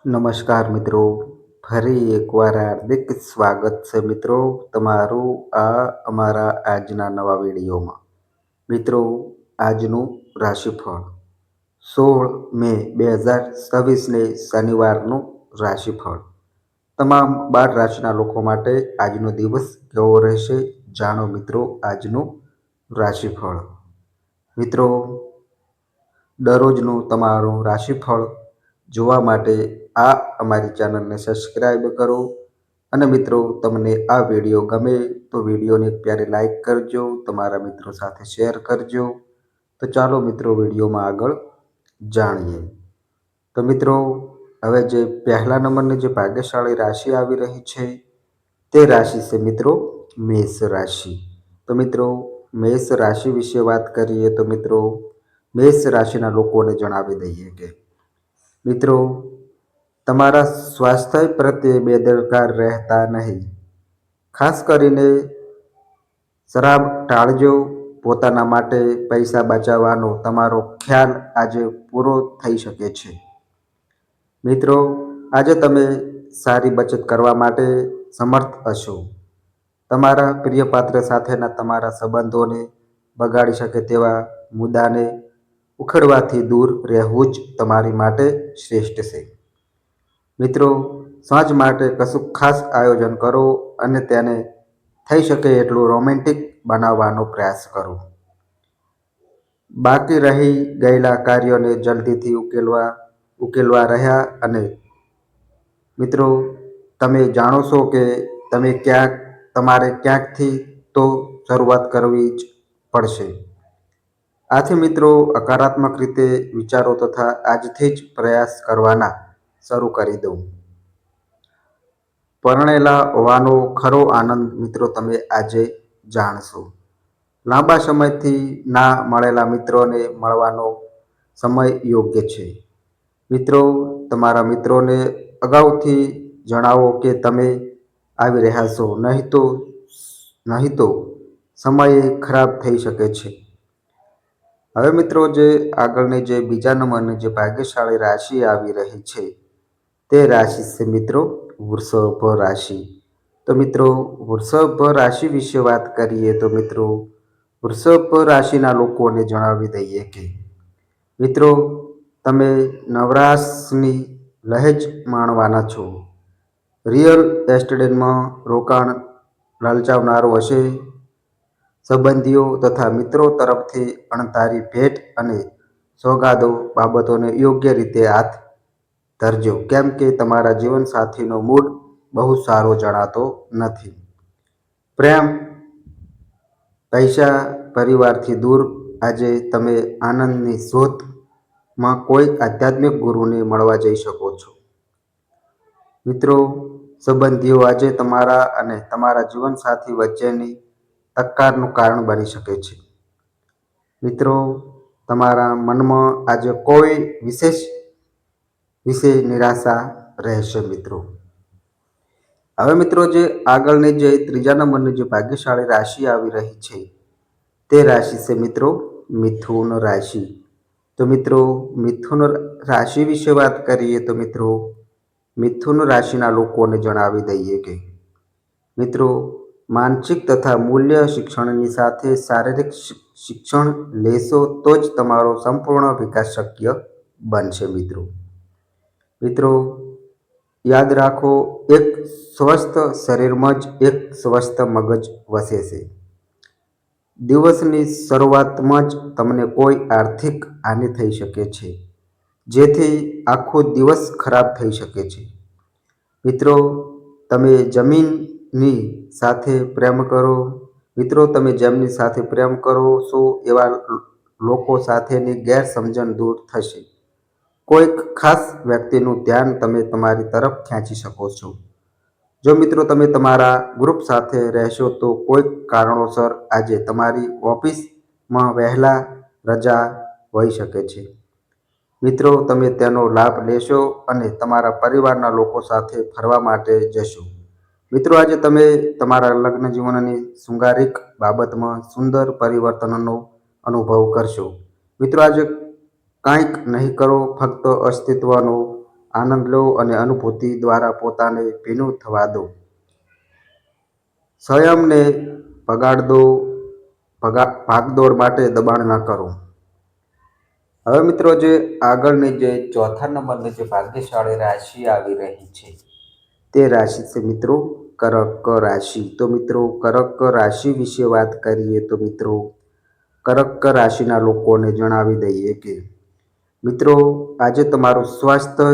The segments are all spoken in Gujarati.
નમસ્કાર મિત્રો, ફરી એકવાર હાર્દિક સ્વાગત છે મિત્રો તમારું આ અમારા આજના નવા વિડીયોમાં. મિત્રો, આજનું રાશિફળ 16 મે 2026ને શનિવારનું રાશિફળ. તમામ 12 રાશિના લોકો માટે આજનો દિવસ કેવો રહેશે જાણો મિત્રો આજનું રાશિફળ. મિત્રો, દરરોજનું તમારું રાશિફળ જોવા માટે આ અમારી ચેનલને સબસ્ક્રાઈબ કરો અને મિત્રો તમને આ વિડીયો ગમે તો વિડીયોને એક પ્યારી લાઈક કરજો, તમારા મિત્રો સાથે શેર કરજો. તો ચાલો મિત્રો વિડીયોમાં આગળ જાણીએ. તો મિત્રો, હવે જે પહેલા નંબરની જે ભાગ્યશાળી રાશિ આવી રહી છે તે રાશિ છે મિત્રો મેષ રાશિ. તો મિત્રો, મેષ રાશિ વિશે વાત કરીએ તો મિત્રો, મેષ રાશિના લોકોને જણાવી દઈએ કે મિત્રો, તમારા સ્વાસ્થ્ય પ્રત્યે બેદરકાર રહેતા નહીં. ખાસ કરીને શરાબ ટાળજો. પોતાના માટે પૈસા બચાવવાનો તમારો ખ્યાલ આજે પૂરો થઈ શકે છે. મિત્રો, આજે તમે સારી બચત કરવા માટે સમર્થ હશો. તમારા પ્રિય પાત્ર સાથેના તમારા સંબંધોને બગાડી શકે તેવા મુદ્દાને ઉખેડવાથી દૂર રહેવું જ તમારી માટે શ્રેષ્ઠ છે. મિત્રો, સાંજ માટે કશું ખાસ આયોજન કરો અને તેને થઈ શકે એટલું રોમેન્ટિક બનાવવાનો પ્રયાસ કરો. બાકી રહી ગયેલા કાર્યોને જલ્દીથી ઉકેલવા રહ્યા અને મિત્રો, તમે જાણો છો કે તમારે ક્યાંકથી તો શરૂઆત કરવી જ પડશે. આથી મિત્રો, હકારાત્મક રીતે વિચારો તથા આજથી જ પ્રયાસ કરવાના શરૂ કરી દો. પરણેલા હોવાનો ખરો આનંદ મિત્રો તમે આજે જાણશો. લાંબા સમયથી ના મળેલા મિત્રોને મળવાનો સમય યોગ્ય છે. મિત્રો, તમારા મિત્રોને અગાઉથી જણાવો કે તમે આવી રહ્યા છો, નહીં તો સમય ખરાબ થઈ શકે છે. હવે મિત્રો, જે આગળની જે બીજા નંબરની જે ભાગ્યશાળી રાશિ આવી રહી છે તે રાશિ છે મિત્રો વૃષભ રાશિ. તો મિત્રો, વૃષભ રાશિ વિશે વાત કરીએ તો મિત્રો, વૃષભ રાશિના લોકોને જણાવી દઈએ કે મિત્રો, તમે નવરાશની લહેજ માણવાના છો. રિયલ એસ્ટેટમાં રોકાણ લલચાવનારું હશે. સંબંધીઓ તથા મિત્રો તરફથી અણધારી ભેટ અને સોગાદો બાબતોને યોગ્ય રીતે હાથ ધરજો, કેમ કે તમારા જીવનસાથીનો મૂડ બહુ સારો જણાતો નથી. પ્રેમ, પૈસા, પરિવારથી દૂર આજે તમે આનંદની શોધમાં કોઈ આધ્યાત્મિક ગુરુને મળવા જઈ શકો છો. મિત્રો, સંબંધીઓ આજે તમારા અને તમારા જીવનસાથી વચ્ચેની તકરારનું કારણ બની શકે છે. મિત્રો, તમારા મનમાં આજે કોઈ વિશે નિરાશા રહેશે. મિત્રો, હવે મિત્રો, જે આગળની જે ત્રીજા નંબરની જે ભાગ્યશાળી રાશિ આવી રહી છે તે રાશિ છે મિત્રો મિથુન રાશિ. તો મિત્રો, મિથુન રાશિ વિશે વાત કરીએ તો મિત્રો, મિથુન રાશિના લોકોને જણાવી દઈએ કે મિત્રો, માનસિક તથા મૂલ્ય શિક્ષણની સાથે શારીરિક શિક્ષણ લેશો તો જ તમારો સંપૂર્ણ વિકાસ શક્ય બનશે. મિત્રો, યાદ રાખો, એક સ્વસ્થ શરીરમાં જ એક સ્વસ્થ મગજ વસે છે. દિવસની શરૂઆતમાં જ તમને કોઈ આર્થિક હાનિ થઈ શકે છે, જેથી આખો દિવસ ખરાબ થઈ શકે છે. મિત્રો, તમે જમીનની સાથે પ્રેમ કરો છો એવા લોકો સાથેની ગેરસમજણ દૂર થશે. કોઈક ખાસ વ્યક્તિનું ધ્યાન તમે તમારી તરફ ખેંચી શકો છો. જો મિત્રો તમે તમારા ગ્રુપ સાથે રહેશો તો કોઈક કારણોસર આજે તમારી ઓફિસમાં વહેલા રજા હોઈ શકે છે. મિત્રો, તમે તેનો લાભ લેશો અને તમારા પરિવારના લોકો સાથે ફરવા માટે જશો. મિત્રો, આજે તમે તમારા લગ્ન જીવનની શૃંગારિક બાબતમાં સુંદર પરિવર્તનનો અનુભવ કરશો. મિત્રો, આજે કાંઈક નહીં કરો, ફક્ત અસ્તિત્વનો આનંદ લો અને અનુભૂતિ દ્વારા પોતાને ભીનું થવા દો. સ્વયંને ભગાડ દો, ભાગદોડ માટે દબાણ ન કરો. હવે મિત્રો, જે આગળની જે ચોથા નંબરની જે ભાગ્યશાળી રાશિ આવી રહી છે તે રાશિ છે મિત્રો કર્ક રાશિ. તો મિત્રો, કર્ક રાશિ વિશે વાત કરીએ તો મિત્રો, કર્ક રાશિના લોકોને જણાવી દઈએ કે મિત્રો, આજે તમારું સ્વાસ્થ્ય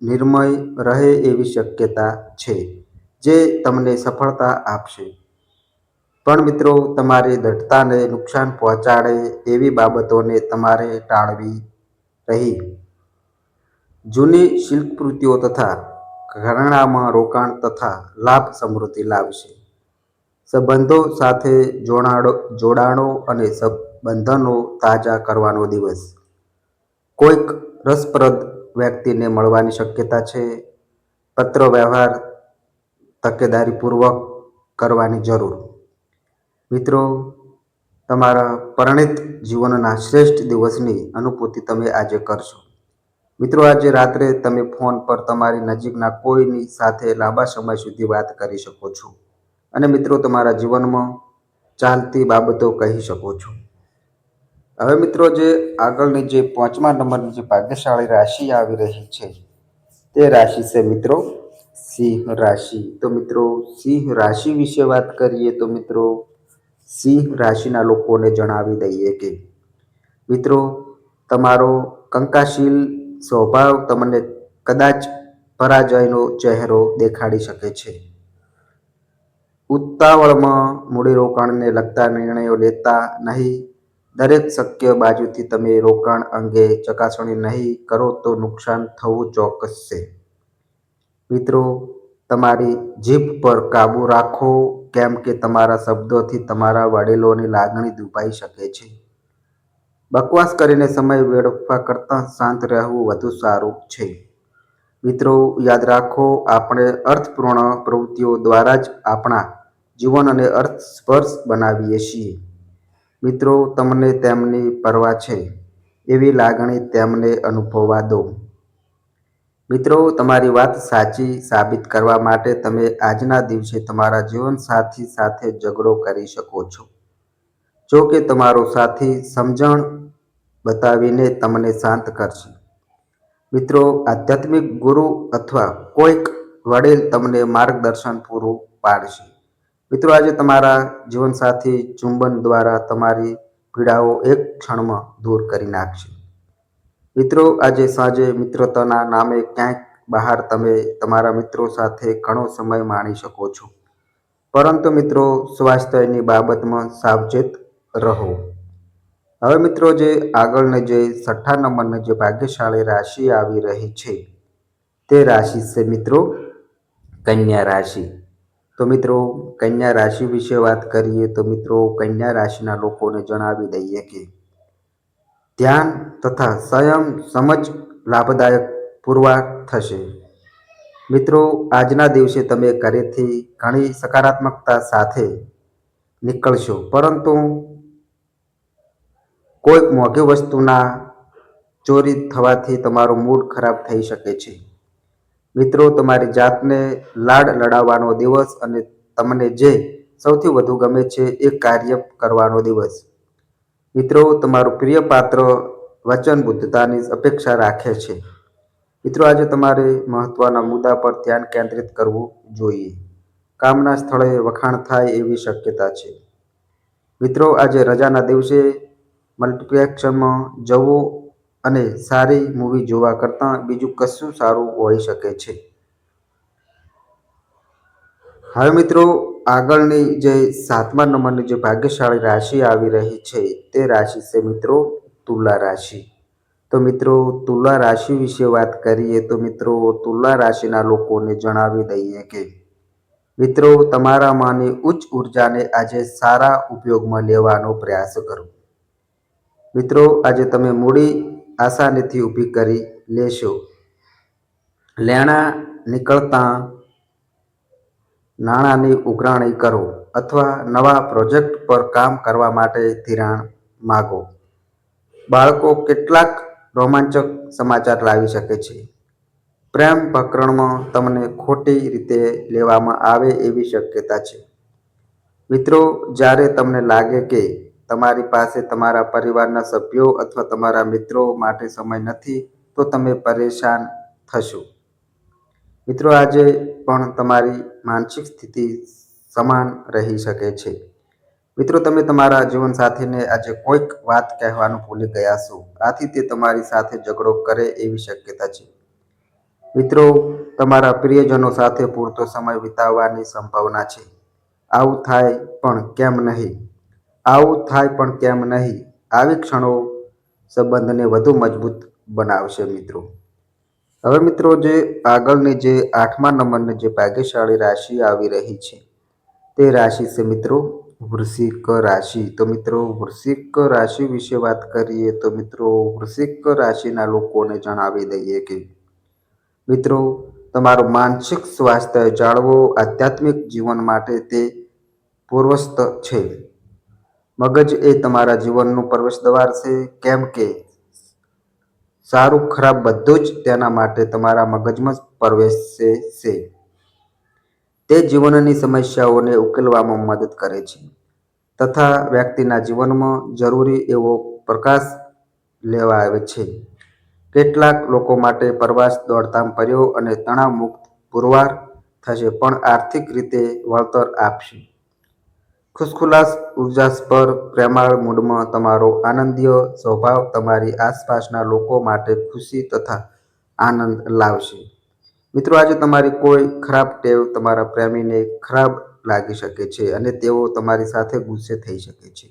નિર્મય રહે એવી શક્યતા છે, જે તમને સફળતા આપશે. પણ મિત્રો, તમારી દ્રઢતાને નુકસાન પહોંચાડે એવી બાબતોને તમારે ટાળવી રહી. જૂની શિલ્પકૃતિઓ તથા ઘરેણાંમાં રોકાણ તથા લાભ સમૃદ્ધિ લાવશે. સંબંધો સાથે જોડાણો અને બંધનો તાજા કરવાનો દિવસ. કોઈક રસપ્રદ વ્યક્તિને મળવાની શક્યતા છે. પત્ર વ્યવહાર તકેદારીપૂર્વક કરવાની જરૂર. મિત્રો, તમારા પરિણીત જીવનના શ્રેષ્ઠ દિવસની અનુભૂતિ તમે આજે કરશો. મિત્રો, આજે રાત્રે તમે ફોન પર તમારી નજીકના કોઈની સાથે લાંબા સમય સુધી વાત કરી શકો છો અને મિત્રો, તમારા જીવનમાં ચાલતી બાબતો કહી શકો છો. હવે મિત્રો, જે આગળની જે 5મા નંબરની જે ભાગ્યશાળી રાશિ આવી રહી છે તે રાશિ છે મિત્રો સિંહ રાશિ. તો મિત્રો, સિંહ રાશિ વિશે વાત કરીએ તો મિત્રો, સિંહ રાશિના લોકોને જણાવી દઈએ કે મિત્રો, તમારો કંકાશીલ સ્વભાવ તમને કદાચ પરાજયનો ચહેરો દેખાડી શકે છે. ઉતાવળમાં મૂડીરોકાણને લગતા નિર્ણયો લેતા નહીં. દરેક શક્ય બાજુથી તમે રોકાણ અંગે ચકાસણી નહીં કરો તો નુકસાન થવું ચોક્કસ છે. મિત્રો, તમારી જીભ પર કાબૂ રાખો, કેમ કે તમારા શબ્દોથી તમારા વડીલોની લાગણી દુભાઈ શકે છે. બકવાસ કરીને સમય વેડફવા કરતાં શાંત રહેવું વધુ સારું છે. મિત્રો, યાદ રાખો, આપણે અર્થપૂર્ણ પ્રવૃત્તિઓ દ્વારા જ આપણા જીવનને અર્થસભર બનાવીએ છીએ. મિત્રો, તમને તેમની પરવા છે એવી લાગણી તેમને અનુભવવા દો. મિત્રો, તમારી વાત સાચી સાબિત કરવા માટે તમે આજના દિવસે તમારા જીવનસાથી સાથે ઝઘડો કરી શકો છો. જો કે તમારો સાથી સમજણ બતાવીને તમને શાંત કરશે. મિત્રો, આધ્યાત્મિક ગુરુ અથવા કોઈક વડીલ તમને માર્ગદર્શન પૂરું પાડશે. મિત્રો, આજે તમારા જીવનસાથી ચુંબન દ્વારા તમારી પીડાઓ એક ક્ષણમાં દૂર કરી નાખશે. મિત્રો, આજે સાંજે મિત્રતાના નામે ક્યાંક બહાર તમે તમારા મિત્રો સાથે ઘણો સમય માણી શકો છો. પરંતુ મિત્રો, સ્વાસ્થ્યની બાબતમાં સાવચેત રહો. હવે મિત્રો, જે આગળની જે 6ઠા નંબરની જે ભાગ્યશાળી રાશિ આવી રહી છે તે રાશિ છે મિત્રો કન્યા રાશિ. તો મિત્રો, કન્યા રાશિ વિશે વાત કરીએ તો મિત્રો, કન્યા રાશિના લોકોને જણાવી દઈએ કે ધ્યાન તથા સંયમ સમજ લાભદાયક પુરવાર થશે. મિત્રો, આજના દિવસે તમે ઘરેથી ઘણી સકારાત્મકતા સાથે નીકળશો, પરંતુ કોઈ મોંઘી વસ્તુના ચોરી થવાથી તમારો મૂડ ખરાબ થઈ શકે છે. મિત્રો, તમારી જાતને લાડ લડાવવાનો દિવસ અને તમને જે સૌથી વધુ ગમે છે એ કાર્ય કરવાનો દિવસ. મિત્રો, તમારું પ્રિય પાત્ર વચનબદ્ધતાની અપેક્ષા રાખે છે. મિત્રો, આજે તમારે મહત્વના મુદ્દા પર ધ્યાન કેન્દ્રિત કરવું જોઈએ. કામના સ્થળે વખાણ થાય એવી શક્યતા છે. મિત્રો, આજે રજાના દિવસે મલ્ટીપ્લેક્સમાં જવું અને સારી મૂવી જોવા કરતાં બીજું કશું સારું હોઈ શકે છે. હવે મિત્રો, આગળની જે 7મા નંબરની જે ભાગ્યશાળી રાશિ આવી રહી છે તે રાશિ છે મિત્રો તુલા રાશિ. તો મિત્રો, તુલા રાશિ વિશે વાત કરીએ તો મિત્રો, તુલા રાશિના લોકોને જણાવી દઈએ કે મિત્રો, તમારામાંની ઉચ્ચ ઉર્જાને આજે સારા ઉપયોગમાં લેવાનો પ્રયાસ કરો. મિત્રો, આજે તમે મૂડી આસાનીથી ઊભી કરી લેશો. લેણા નીકળતા નાણાંની ઉઘરાણી કરો અથવા નવા પ્રોજેક્ટ પર કામ કરવા માટે ધિરાણ માગો. બાળકો કેટલાક રોમાંચક સમાચાર લાવી શકે છે. પ્રેમ પ્રકરણમાં તમને ખોટી રીતે લેવામાં આવે એવી શક્યતા છે. મિત્રો, જ્યારે તમને લાગે કે તમારી પાસે તમારા પરિવારના સભ્યો અથવા તમારા મિત્રો માટે સમય નથી, તો તમે પરેશાન થશો. મિત્રો, આજે પણ તમારી માનસિક સ્થિતિ સમાન રહી શકે છે. મિત્રો, તમે તમારા જીવનસાથીને આજે કોઈક વાત કહેવાનું ભૂલી ગયા છો. આથી તે તમારી સાથે ઝઘડો કરે એવી શક્યતા છે. મિત્રો, તમારા પ્રિયજનો સાથે પૂરતો સમય વિતાવવાની સંભાવના છે. આવું થાય પણ કેમ નહીં? આવું થાય પણ કેમ નહીં? આવી ક્ષણો સંબંધને વધુ મજબૂત બનાવશે મિત્રો. હવે મિત્રો, જે આગળની જે 8મા નંબરની જે ભાગ્યશાળી રાશિ આવી રહી છે, તે રાશિ છે મિત્રો વૃશ્ચિક રાશિ. તો મિત્રો, વૃશ્ચિક રાશિ વિશે વાત કરીએ તો મિત્રો, વૃશ્ચિક રાશિના લોકોને જણાવી દઈએ કે મિત્રો, તમારું માનસિક સ્વાસ્થ્ય જાળવો આધ્યાત્મિક જીવન માટે તે પૂર્વસ્થ છે. મગજ એ તમારા જીવનનું પ્રવેશદ્વાર છે, કેમ કે સારું ખરાબ બધું જ તેના માટે તમારા મગજમાં જ પ્રવેશે છે. તે જીવનની સમસ્યાઓને ઉકેલવામાં મદદ કરે છે તથા વ્યક્તિના જીવનમાં જરૂરી એવો પ્રકાશ લેવા આવે છે. કેટલાક લોકો માટે પ્રવાસ દોડધામ ભર્યો અને તણાવ મુક્ત પુરવાર થશે, પણ આર્થિક રીતે વળતર આપશે. ખુશખુલ્લાસ ઉર્જાસ્પર પ્રેમાળ મૂડમાં તમારો આનંદીય સ્વભાવ તમારી આસપાસના લોકો માટે ખુશી તથા આનંદ લાવશે. મિત્રો, આજે તમારી કોઈ ખરાબ ટેવ તમારા પ્રેમીને ખરાબ લાગી શકે છે અને તેઓ તમારી સાથે ગુસ્સે થઈ શકે છે.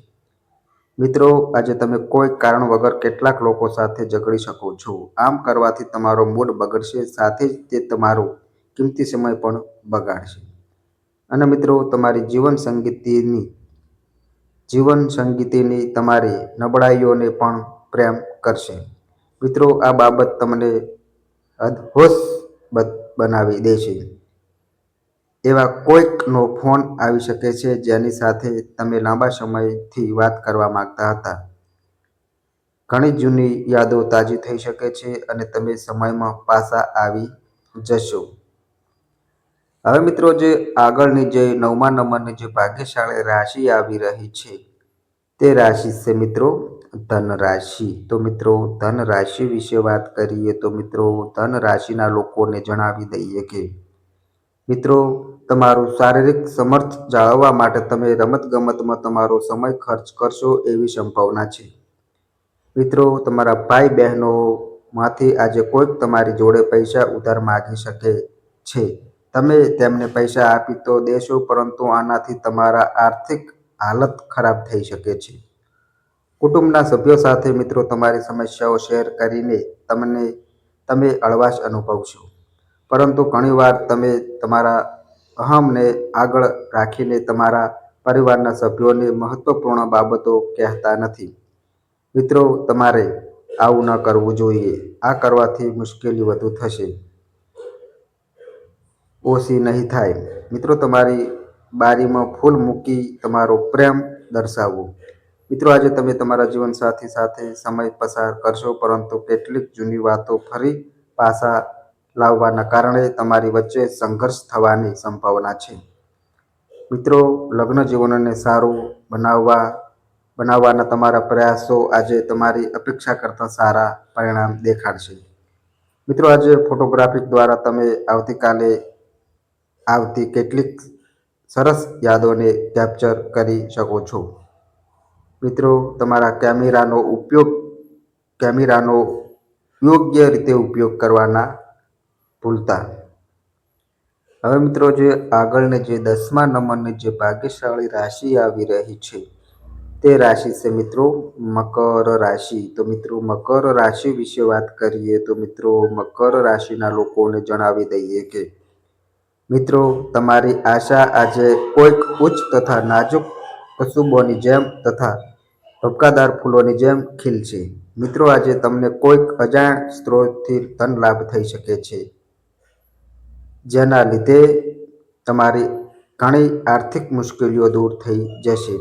મિત્રો, આજે તમે કોઈ કારણ વગર કેટલાક લોકો સાથે ઝઘડી શકો છો. આમ કરવાથી તમારો મૂડ બગડશે, સાથે જ તે તમારો કિંમતી સમય પણ બગાડશે. અને મિત્રો, તમારી જીવનસંગીતીની તમારી નબળાઈઓને પણ પ્રેમ કરશે. મિત્રો, આ બાબત તમને અદહોશ બનાવી દેશે. એવા કોઈકનો ફોન આવી શકે છે જેની સાથે તમે લાંબા સમયથી વાત કરવા માંગતા હતા. ઘણી જૂની યાદો તાજી થઈ શકે છે અને તમે સમયમાં પાછા આવી જશો. હવે મિત્રો, જે આગળની જે 9મા નંબરની જે ભાગ્યશાળી રાશિ આવી રહી છે, તે રાશિ છે મિત્રો ધન રાશિ. તો મિત્રો, ધન રાશિ વિશે વાત કરીએ તો મિત્રો, ધન રાશિના લોકોને જણાવી દઈએ કે મિત્રો, તમારું શારીરિક સમર્થ જાળવવા માટે તમે રમતગમતમાં તમારો સમય ખર્ચ કરશો એવી સંભાવના છે. મિત્રો, તમારા ભાઈ બહેનોમાંથી આજે કોઈક તમારી જોડે પૈસા ઉધાર માગી શકે છે. તમે તેમને પૈસા આપી તો દેશો, પરંતુ આનાથી તમારા આર્થિક હાલત ખરાબ થઈ શકે છે. કુટુંબના સભ્યો સાથે મિત્રો તમારી સમસ્યાઓ શેર કરીને તમે હળવાશ અનુભવશો, પરંતુ ઘણીવાર તમે તમારા અહમને આગળ રાખીને તમારા પરિવારના સભ્યોને મહત્વપૂર્ણ બાબતો કહેતા નથી. મિત્રો, તમારે આવું ન કરવું જોઈએ. આ કરવાથી મુશ્કેલી વધુ થશે, ઓછી નહીં થાય. મિત્રો, તમારી બારીમાં ફૂલ મૂકી તમારો પ્રેમ દર્શાવો. મિત્રો, આજે તમે તમારા જીવનસાથી સાથે સમય પસાર કરશો, પરંતુ કેટલીક જૂની વાતો ફરી પાછા લાવવાના કારણે તમારી વચ્ચે સંઘર્ષ થવાની સંભાવના છે. મિત્રો, લગ્ન જીવનને સારું બનાવવાના તમારા પ્રયાસો આજે તમારી અપેક્ષા કરતાં સારા પરિણામ દેખાડશે. મિત્રો, આજે ફોટોગ્રાફી દ્વારા તમે આવતીકાલે આવતી કેટલીક સરસ યાદોને કેપ્ચર કરી શકો છો. મિત્રો, તમારા કેમેરાનો યોગ્ય રીતે ઉપયોગ કરવાના ભૂલતા. હવે મિત્રો, જે આગળની જે 10મા નંબરની જે ભાગ્યશાળી રાશિ આવી રહી છે, તે રાશિ છે મિત્રો મકર રાશિ. તો મિત્રો, મકર રાશિ વિશે વાત કરીએ તો મિત્રો, મકર રાશિના લોકોને જણાવી દઈએ કે મિત્રો, તમારી આશા આજે કોઈક ઉચ્ચ તથા નાજુક કસુબોની જેમ તથા ધબકાદાર ફૂલોની જેમ ખીલશે. મિત્રો, આજે તમને કોઈક અજાણ સ્ત્રોતથી ધન લાભ થઈ શકે છે, જેના લીધે તમારી ઘણી આર્થિક મુશ્કેલીઓ દૂર થઈ જશે.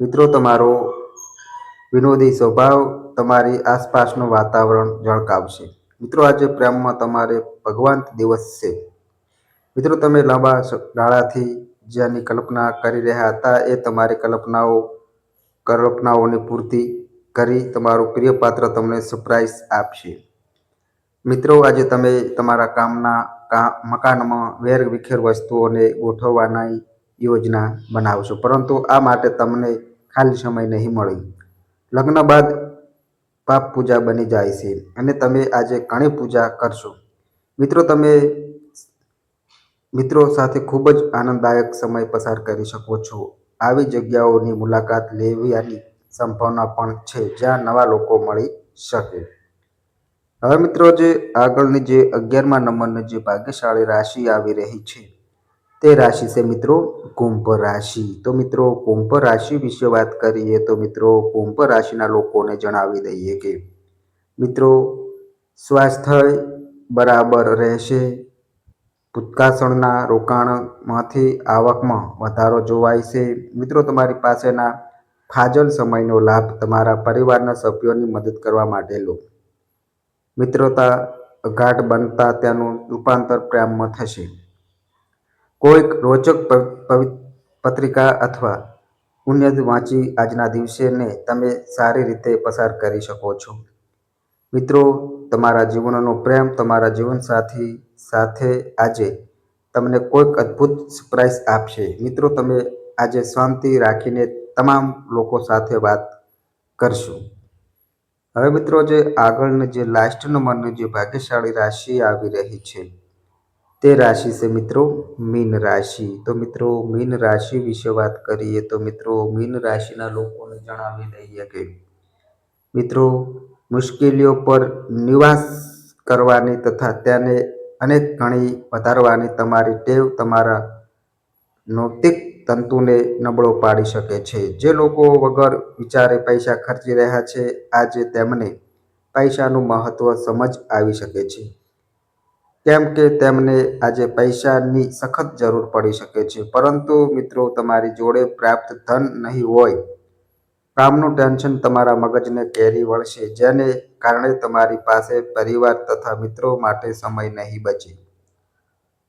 મિત્રો, તમારો વિનોદી સ્વભાવ તમારી આસપાસનું વાતાવરણ ઝળકાવશે. મિત્રો આજે પ્રેમમાં તમારે ભગવાન દિવસ છે. મિત્રો તમે લાંબા ગાળાથી જેની કલ્પના કરી રહ્યા હતા એ તમારી કલ્પનાઓની પૂર્તિ કરી તમારું પ્રિય પાત્ર તમને સરપ્રાઈઝ આપશે. મિત્રો આજે તમે તમારા મકાનમાં વેર વિખેર વસ્તુઓને ગોઠવવાની યોજના બનાવશો, પરંતુ આ માટે તમને ખાલી સમય નહીં મળે. લગ્ન બાદ પાપ પૂજા બની જાય છે અને તમે આજે ઘણી પૂજા કરશો. મિત્રો તમે મિત્રો સાથે ખૂબ જ આનંદદાયક સમય પસાર કરી શકો છો. આવી જગ્યાઓની મુલાકાત લેવાની સંભાવના પણ છે જ્યાં નવા લોકો મળી શકે. હવે મિત્રો જે આગળની જે 11મા નંબરની જે ભાગ્યશાળી રાશિ આવી રહી છે તે રાશિ છે મિત્રો કુંભ રાશિ. તો મિત્રો કુંભ રાશિ વિશે વાત કરીએ તો મિત્રો કુંભ રાશિના લોકોને જણાવી દઈએ કે મિત્રો સ્વાસ્થ્ય બરાબર રહેશે. ભૂતકાળના રોકાણમાંથી આવકમાં વધારો જોવાય છે. મિત્રો તમારી પાસેના ફાજલ સમયનો લાભ તમારા પરિવારના સભ્યોની મદદ કરવા માટે લો. મિત્રતા ગાઢ બનતા તેનું રૂપાંતર પ્રેમમાં થશે. કોઈક રોચક પત્રિકા અથવા ઉન્નત વાંચી આજના દિવસને તમે સારી રીતે પસાર કરી શકો છો. મિત્રો તમારા જીવનનો પ્રેમ તમારા જીવનસાથી સાથે આજે તમને કોઈક અદ્ભુત સરપ્રાઈઝ આપશે. મિત્રો તમે આજે શાંતિ રાખીને તમામ લોકો સાથે વાત કરશો. હવે મિત્રો જે આગળની જે લાસ્ટ નંબરની જે ભાગ્યશાળી રાશિ આવી રહી છે તે રાશિ છે મિત્રો મીન રાશિ. તો મિત્રો મીન રાશિ વિશે વાત કરીએ તો મિત્રો મીન રાશિના લોકોને જણાવી દઈએ કે મિત્રો મુશ્કેલીઓ પર નિવાસ કરવાની તથા તેને અનેક ગણી વધારવાની તમારી ટેવ તમારા નૈતિક તંતુને નબળો પાડી શકે છે. જે લોકો વગર વિચારે પૈસા ખર્ચી રહ્યા છે આજે તેમને પૈસાનું મહત્વ સમજ આવી શકે છે, કેમ કે તેમને આજે પૈસાની સખત જરૂર પડી શકે છે. પરંતુ મિત્રો તમારી જોડે પ્રાપ્ત ધન નહીં હોય. કામનું ટેન્શન તમારા મગજને ઘેરી વળશે, જેને કારણે તમારી પાસે પરિવાર તથા મિત્રો માટે સમય નહીં બચે.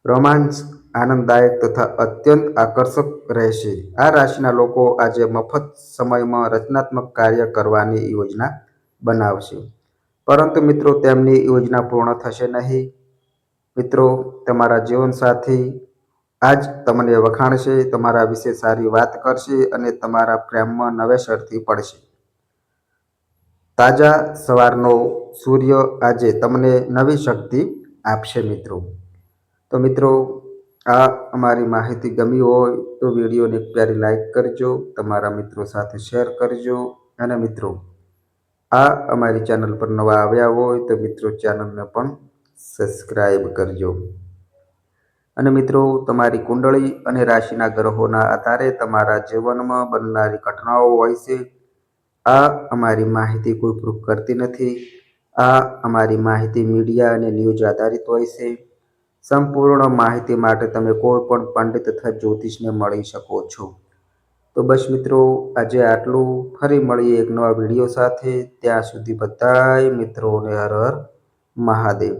રોમાન્સ આનંદદાયક તથા અત્યંત આકર્ષક રહેશે. આ રાશિના લોકો આજે મફત સમયમાં રચનાત્મક કાર્ય કરવાની યોજના બનાવશે, પરંતુ મિત્રો તેમની યોજના પૂર્ણ થશે નહીં. મિત્રો તમારા જીવનસાથી આજ તમને વખાણશે, તમારા વિશે સારી વાત કરશે અને તમારા પ્રેમમાં નવેસરથી પડશે. તાજા સવારનો સૂર્ય આજે તમને નવી શક્તિ આપશે. તો મિત્રો આ અમારી માહિતી ગમી હોય તો વિડીયોને એક પ્યારી લાઈક કરજો, તમારા મિત્રો સાથે શેર કરજો અને મિત્રો આ અમારી ચેનલ પર નવા આવ્યા હોય તો મિત્રો ચેનલને પણ સબસ્ક્રાઈબ કરજો. અને મિત્રો તમારી કુંડળી અને રાશિના ગ્રહોના આધારે તમારા જીવનમાં બનનારી ઘટનાઓ હોય છે. આ અમારી માહિતી કોઈ પ્રૂફ કરતી નથી. આ અમારી માહિતી મીડિયા અને ન્યૂઝ આધારિત હોય છે. સંપૂર્ણ માહિતી માટે તમે કોઈ પણ પંડિત અથવા જ્યોતિષને મળી શકો છો. તો બસ મિત્રો આજે આટલું. ફરી મળીએ એક નવા વિડીયો સાથે. ત્યાં સુધી બધાય મિત્રોને હર હર મહાદેવ.